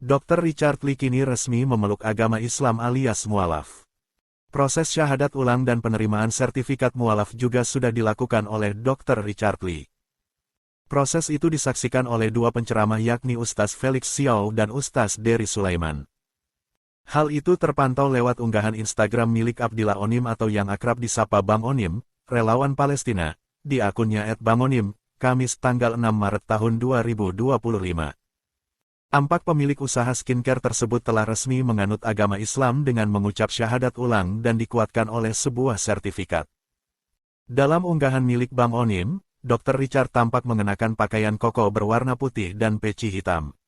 Dr. Richard Lee kini resmi memeluk agama Islam alias mualaf. Proses syahadat ulang dan penerimaan sertifikat mualaf juga sudah dilakukan oleh Dr. Richard Lee. Proses itu disaksikan oleh dua penceramah yakni Ustaz Felix Xiao dan Ustaz Dery Sulaiman. Hal itu terpantau lewat unggahan Instagram milik Abdillah Onim atau yang akrab disapa Bang Onim, relawan Palestina, di akunnya @bangonim, Kamis tanggal 6 Maret tahun 2025. Ampak pemilik usaha skincare tersebut telah resmi menganut agama Islam dengan mengucap syahadat ulang dan dikuatkan oleh sebuah sertifikat. Dalam unggahan milik Bang Onim, Dr. Richard tampak mengenakan pakaian koko berwarna putih dan peci hitam.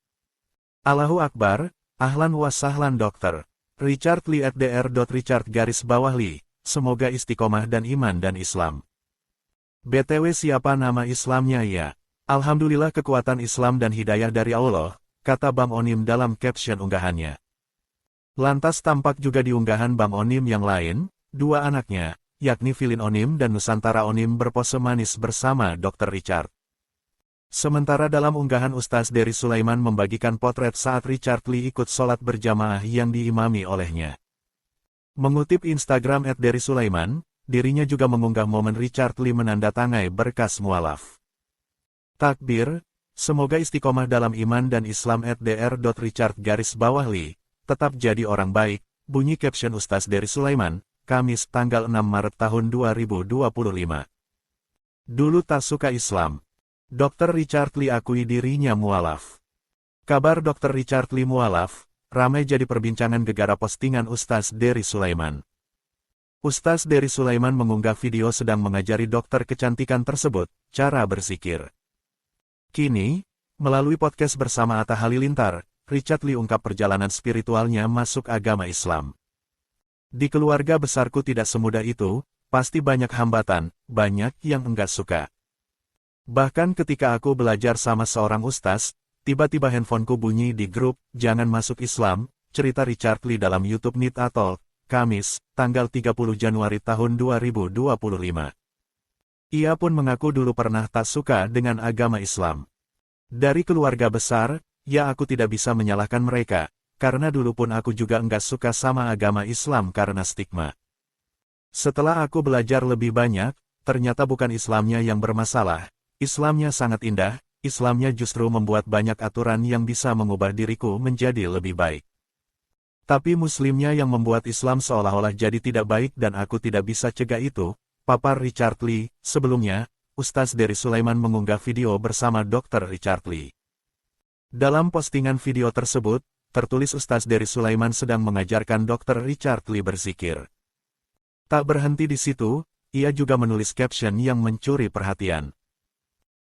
Allahu Akbar, ahlan wa sahlan Dr. Richard Lee @dr.richard_Lee, semoga istiqomah dan iman dan Islam. BTW siapa nama Islamnya ya? Alhamdulillah kekuatan Islam dan hidayah dari Allah, kata Bang Onim dalam caption unggahannya. Lantas tampak juga di unggahan Bang Onim yang lain, dua anaknya, yakni Filin Onim dan Nusantara Onim berpose manis bersama Dr. Richard. Sementara dalam unggahan Ustaz Dery Sulaiman membagikan potret saat Richard Lee ikut sholat berjamaah yang diimami olehnya. Mengutip Instagram @Dery Sulaiman, dirinya juga mengunggah momen Richard Lee menandatangani berkas mualaf. Takbir, semoga istiqomah dalam iman dan Islam @dr.richard_Lee, tetap jadi orang baik, bunyi caption Ustaz Dery Sulaiman, Kamis tanggal 6 Maret tahun 2025. Dulu tak suka Islam. Dr. Richard Lee akui dirinya mualaf. Kabar Dr. Richard Lee mualaf, ramai jadi perbincangan gegara postingan Ustaz Dery Sulaiman. Ustaz Dery Sulaiman mengunggah video sedang mengajari dokter kecantikan tersebut, cara berzikir. Kini, melalui podcast bersama Atta Halilintar, Richard Lee ungkap perjalanan spiritualnya masuk agama Islam. Di keluarga besarku tidak semudah itu, pasti banyak hambatan, banyak yang enggak suka. Bahkan ketika aku belajar sama seorang ustaz, tiba-tiba handphoneku bunyi di grup, jangan masuk Islam, cerita Richard Lee dalam YouTube Nita Talk, Kamis, tanggal 30 Januari tahun 2025. Ia pun mengaku dulu pernah tak suka dengan agama Islam. Dari keluarga besar, ya aku tidak bisa menyalahkan mereka, karena dulu pun aku juga enggak suka sama agama Islam karena stigma. Setelah aku belajar lebih banyak, ternyata bukan Islamnya yang bermasalah. Islamnya sangat indah, Islamnya justru membuat banyak aturan yang bisa mengubah diriku menjadi lebih baik. Tapi Muslimnya yang membuat Islam seolah-olah jadi tidak baik dan aku tidak bisa cegah itu, papar Richard Lee. Sebelumnya, Ustaz Dery Sulaiman mengunggah video bersama Dr. Richard Lee. Dalam postingan video tersebut, tertulis Ustaz Dery Sulaiman sedang mengajarkan Dr. Richard Lee berzikir. Tak berhenti di situ, ia juga menulis caption yang mencuri perhatian.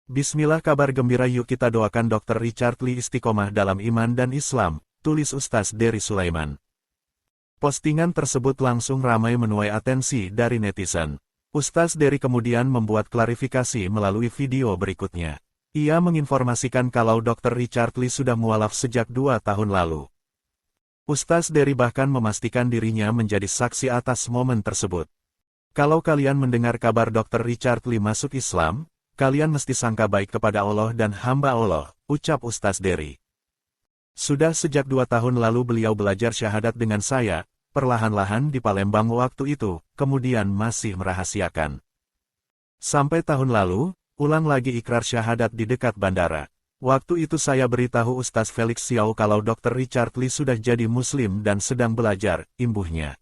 Bismillah, kabar gembira, yuk kita doakan Dr. Richard Lee istiqomah dalam iman dan Islam, tulis Ustaz Dery Sulaiman. Postingan tersebut langsung ramai menuai atensi dari netizen. Ustaz Dery kemudian membuat klarifikasi melalui video berikutnya. Ia menginformasikan kalau Dr. Richard Lee sudah mualaf sejak 2 tahun lalu. Ustaz Dery bahkan memastikan dirinya menjadi saksi atas momen tersebut. Kalau kalian mendengar kabar Dr. Richard Lee masuk Islam, kalian mesti sangka baik kepada Allah dan hamba Allah, ucap Ustaz Dery. Sudah sejak 2 tahun lalu beliau belajar syahadat dengan saya, perlahan-lahan di Palembang waktu itu, kemudian masih merahasiakan. Sampai tahun lalu, ulang lagi ikrar syahadat di dekat bandara. Waktu itu saya beritahu Ustaz Felix Xiao kalau Dr. Richard Lee sudah jadi Muslim dan sedang belajar, imbuhnya.